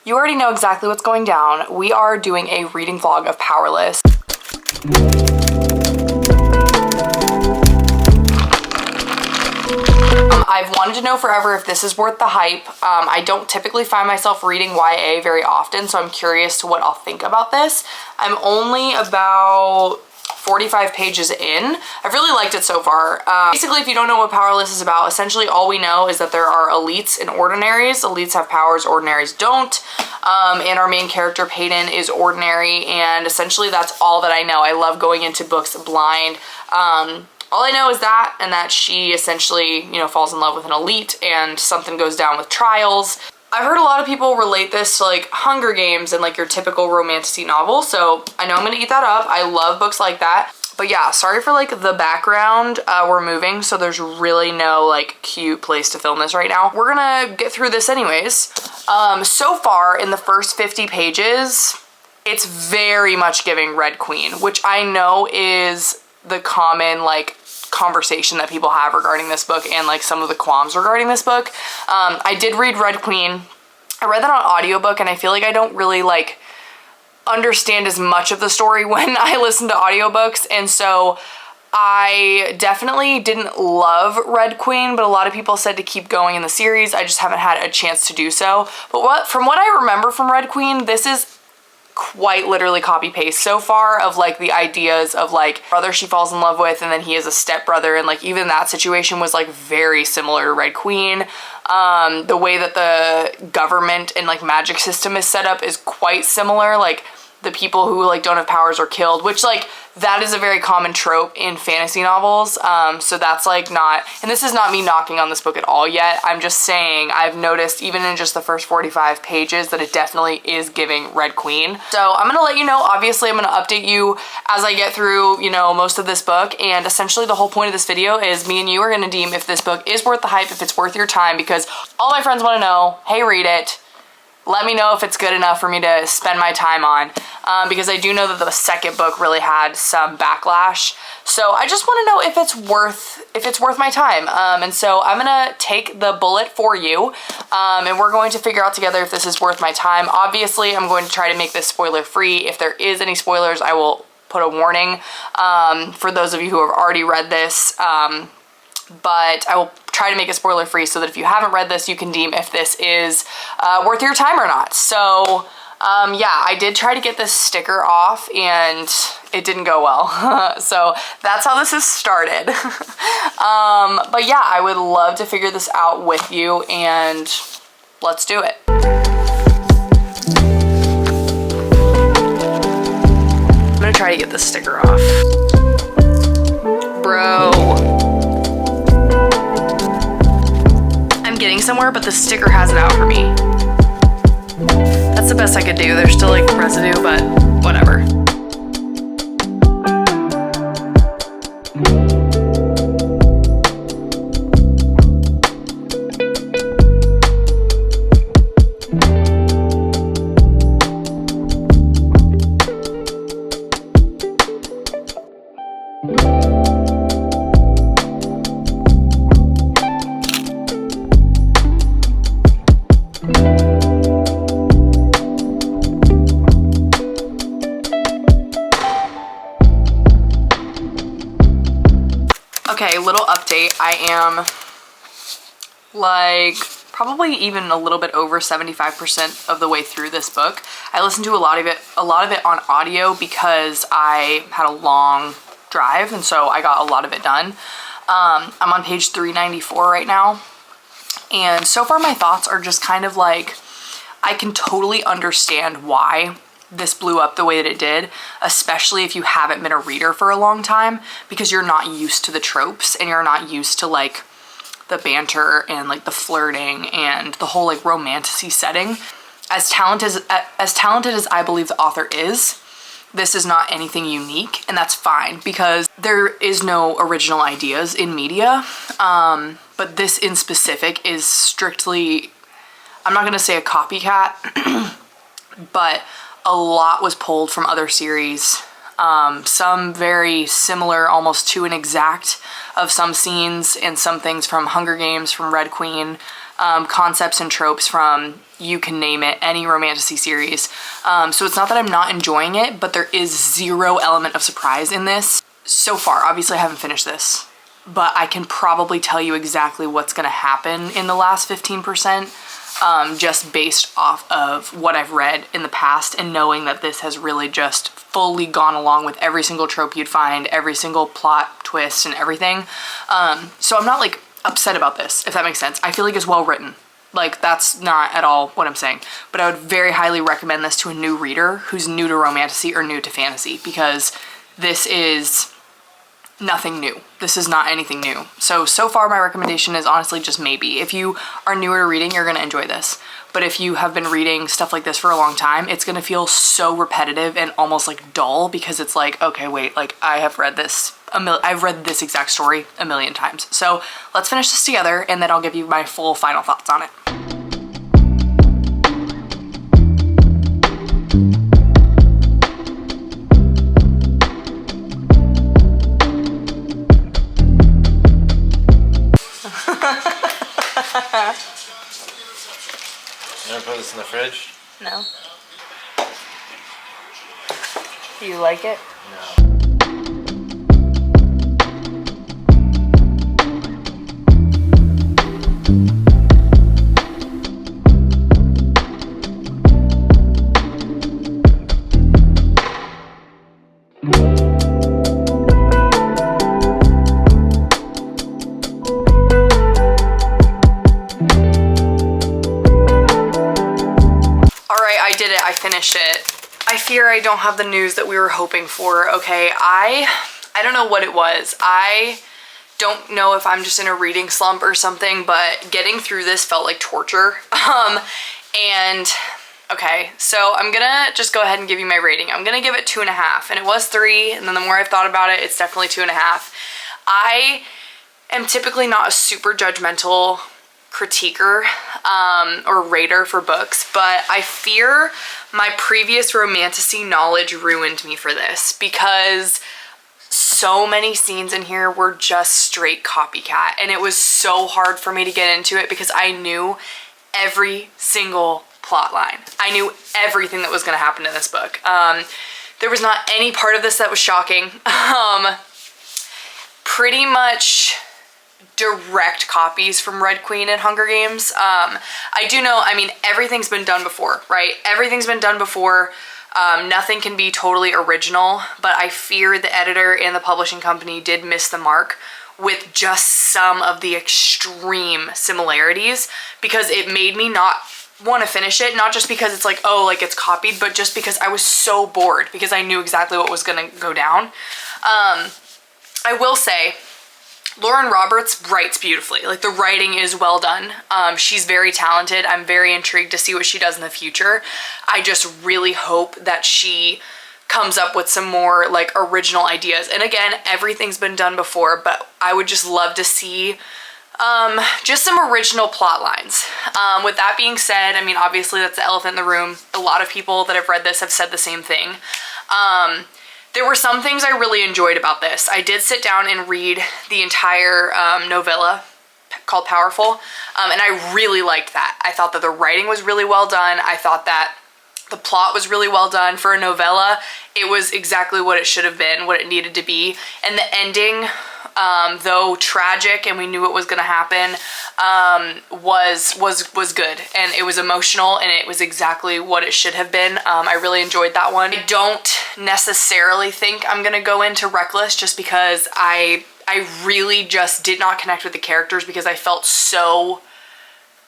You already know exactly what's going down. We are doing a reading vlog of Powerless. I've wanted to know forever if this is worth the hype. I don't typically find myself reading YA very often, so I'm curious to what I'll think about this. I'm only about 45 pages in. I've really liked it so far. Basically, if you don't know what Powerless is about, essentially all we know is that there are elites and ordinaries. Elites have powers, ordinaries don't. And our main character, Peyton, is ordinary, and essentially that's all that I know. I love going into books blind. All I know is that, and that she essentially, you know, falls in love with an elite and something goes down with trials. I've heard a lot of people relate this to like Hunger Games and like your typical romantic novel, so I know I'm gonna eat that up. I love books like that. But yeah, sorry for like the background. We're moving, so there's really no like cute place to film this right now. We're gonna get through this anyways. So far in the first 50 pages, it's very much giving Red Queen, which I know is the common like conversation that people have regarding this book and like some of the qualms regarding this book. I did read Red Queen. I read that on audiobook, and I feel like I don't really like understand as much of the story when I listen to audiobooks, and so I definitely didn't love Red Queen, but a lot of people said to keep going in the series. I just haven't had a chance to do so. But from what I remember from Red Queen, this is quite literally copy paste so far of like the ideas of like brother she falls in love with, and then he is a stepbrother, and like even that situation was like very similar to Red Queen. The way that the government and like magic system is set up is quite similar. Like the people who like don't have powers are killed, which like that is a very common trope in fantasy novels. So that's like not, and this is not me knocking on this book at all yet. I'm just saying I've noticed even in just the first 45 pages that it definitely is giving Red Queen. So I'm gonna let you know, obviously I'm gonna update you as I get through, you know, most of this book, and essentially the whole point of this video is me and you are gonna deem if this book is worth the hype, if it's worth your time, because all my friends wanna know, hey, read it. Let me know if it's good enough for me to spend my time on, because I do know that the second book really had some backlash. So I just want to know if it's worth my time. And so I'm gonna take the bullet for you, and we're going to figure out together if this is worth my time. Obviously, I'm going to try to make this spoiler free. If there is any spoilers, I will put a warning for those of you who have already read this. But I will try to make it spoiler free so that if you haven't read this, you can deem if this is worth your time or not. So yeah, I did try to get this sticker off and it didn't go well. So that's how this has started. But yeah, I would love to figure this out with you, and let's do it. I'm gonna try to get this sticker off. Bro. Getting somewhere, but the sticker has it out for me. That's the best I could do. There's still like residue, but whatever. Okay, little update. I am like probably even a little bit over 75% of the way through this book. I listened to a lot of it on audio because I had a long drive, and so I got a lot of it done. I'm on page 394 right now, and so far my thoughts are just kind of like, I can totally understand why this blew up the way that it did, especially if you haven't been a reader for a long time, because you're not used to the tropes and you're not used to like the banter and like the flirting and the whole like romantic-y setting. As talented as I believe the author is, this is not anything unique, and that's fine because there is no original ideas in media. But this in specific is strictly, I'm not gonna say a copycat, but a lot was pulled from other series. Some very similar, almost to an exact, of some scenes and some things from Hunger Games, from Red Queen. concepts and tropes from, you can name it, any romantasy series. So it's not that I'm not enjoying it, but there is zero element of surprise in this so far. Obviously I haven't finished this, but I can probably tell you exactly what's gonna happen in the last 15%, just based off of what I've read in the past and knowing that this has really just fully gone along with every single trope you'd find, every single plot twist and everything. So I'm not like upset about this, if that makes sense. I feel like it's well written. Like, that's not at all what I'm saying. But I would very highly recommend this to a new reader who's new to romantasy or new to fantasy, because this is nothing new. This is not anything new. So far my recommendation is honestly just maybe. If you are newer to reading, you're gonna enjoy this. But if you have been reading stuff like this for a long time, it's gonna feel so repetitive and almost like dull, because it's like, okay, wait, like I've read this exact story a million times. So let's finish this together and then I'll give you my full final thoughts on it. You ever put this in the fridge? No. Do you like it? No. Finish it. I fear I don't have the news that we were hoping for. Okay, I don't know what it was. I don't know if I'm just in a reading slump or something, but getting through this felt like torture. And okay, so I'm gonna just go ahead and give you my rating. I'm gonna give it 2.5, and it was 3, and then the more I've thought about it, it's definitely 2.5. I am typically not a super judgmental critiquer or rater for books, but I fear my previous romantasy knowledge ruined me for this, because so many scenes in here were just straight copycat, and it was so hard for me to get into it because I knew every single plot line. I knew everything that was going to happen in this book. There was not any part of this that was shocking. Pretty much direct copies from Red Queen and Hunger Games. I do know, I mean, everything's been done before, right? Everything's been done before. Nothing can be totally original, but I fear the editor and the publishing company did miss the mark with just some of the extreme similarities, because it made me not want to finish it, not just because it's like, oh, like it's copied, but just because I was so bored because I knew exactly what was gonna go down. I will say, Lauren Roberts writes beautifully. Like, the writing is well done. She's very talented. I'm very intrigued to see what she does in the future. I just really hope that she comes up with some more like original ideas. And again, everything's been done before, but I would just love to see just some original plot lines. With that being said, I mean, obviously that's the elephant in the room. A lot of people that have read this have said the same thing. There were some things I really enjoyed about this. I did sit down and read the entire novella called Powerful, and I really liked that. I thought that the writing was really well done. I thought that the plot was really well done. For a novella, it was exactly what it should have been, what it needed to be. And the ending, though tragic and we knew it was gonna happen, was good, and it was emotional, and it was exactly what it should have been. I really enjoyed that one. I don't necessarily think I'm gonna go into Reckless, just because I really just did not connect with the characters, because I felt so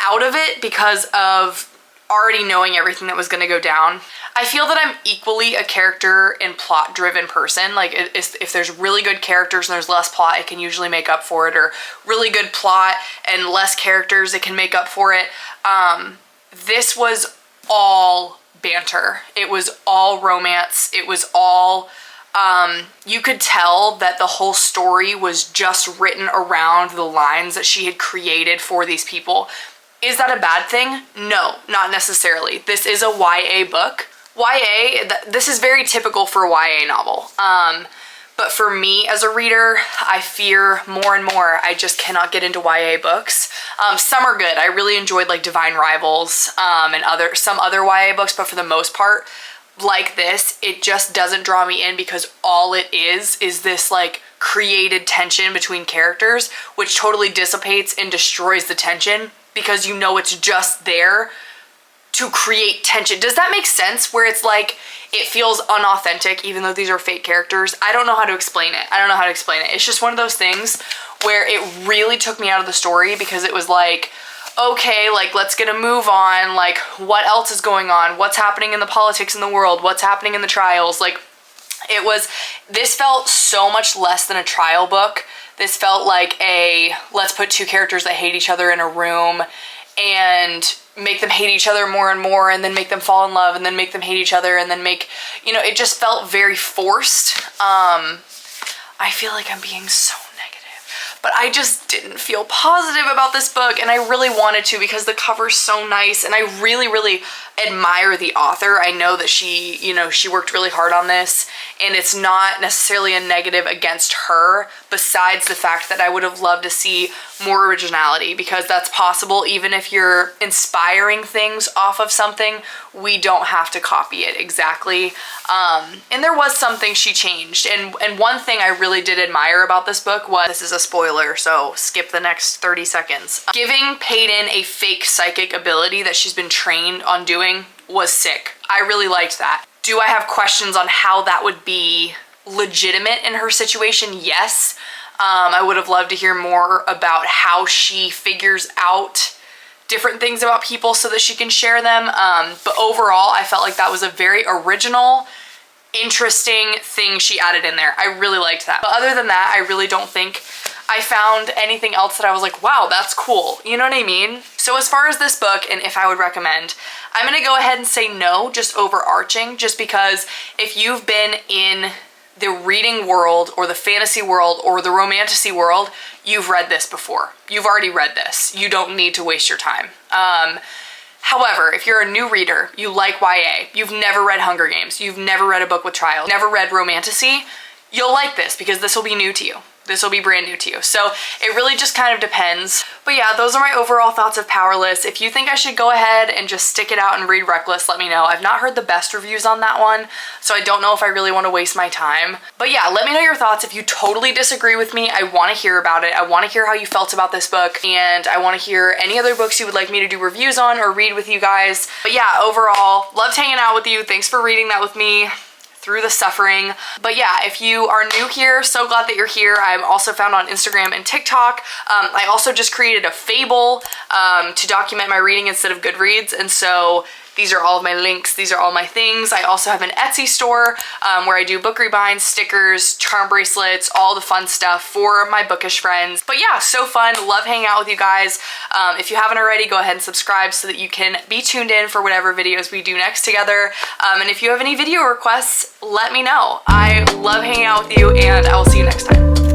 out of it because of already knowing everything that was going to go down. I feel that I'm equally a character and plot driven person. Like, if there's really good characters and there's less plot, it can usually make up for it, or really good plot and less characters, it can make up for it. This was all banter. It was all romance. It was all, you could tell that the whole story was just written around the lines that she had created for these people. Is that a bad thing? No, not necessarily. This is a YA book. YA, this is very typical for a YA novel. But for me as a reader, I fear more and more I just cannot get into YA books. Some are good. I really enjoyed like Divine Rivals and some other YA books, but for the most part, like this, it just doesn't draw me in because all it is this like created tension between characters, which totally dissipates and destroys the tension because you know it's just there to create tension. Does that make sense? Where it's like, it feels unauthentic even though these are fake characters. I don't know how to explain it. It's just one of those things where it really took me out of the story because it was like, okay, like let's get a move on. Like what else is going on? What's happening in the politics in the world? What's happening in the trials? Like this felt so much less than a trial book. This felt like let's put two characters that hate each other in a room and make them hate each other more and more, and then make them fall in love, and then make them hate each other, and then it just felt very forced. I feel like I'm being so negative, but I just didn't feel positive about this book, and I really wanted to because the cover's so nice, and I really, really admire the author. I know that she worked really hard on this, and it's not necessarily a negative against her, besides the fact that I would have loved to see more originality, because that's possible. Even if you're inspiring things off of something, we don't have to copy it exactly. And there was something she changed, and one thing I really did admire about this book was, this is a spoiler, so skip the next 30 seconds. Giving Peyton a fake psychic ability that she's been trained on doing was sick. I really liked that. Do I have questions on how that would be legitimate in her situation? Yes. I would have loved to hear more about how she figures out different things about people so that she can share them. But overall, I felt like that was a very original, interesting thing she added in there. I really liked that. But other than that, I really don't think I found anything else that I was like, wow, that's cool. You know what I mean? So as far as this book and if I would recommend, I'm gonna go ahead and say no, just overarching, just because if you've been in the reading world or the fantasy world or the romantasy world, you've read this before. You've already read this. You don't need to waste your time. However, if you're a new reader, you like YA, you've never read Hunger Games, you've never read a book with trials, never read romantasy, you'll like this because this will be new to you. This will be brand new to you. So it really just kind of depends. But yeah, those are my overall thoughts of Powerless. If you think I should go ahead and just stick it out and read Reckless, let me know. I've not heard the best reviews on that one, so I don't know if I really want to waste my time. But yeah, let me know your thoughts. If you totally disagree with me, I want to hear about it. I want to hear how you felt about this book, and I want to hear any other books you would like me to do reviews on or read with you guys. But yeah, overall, loved hanging out with you. Thanks for reading that with me through the suffering. But yeah, if you are new here, so glad that you're here. I'm also found on Instagram and TikTok. I also just created a Fable to document my reading instead of Goodreads, and so these are all of my links. These are all my things. I also have an Etsy store where I do book rebinds, stickers, charm bracelets, all the fun stuff for my bookish friends. But yeah, so fun. Love hanging out with you guys. If you haven't already, go ahead and subscribe so that you can be tuned in for whatever videos we do next together. And if you have any video requests, let me know. I love hanging out with you, and I will see you next time.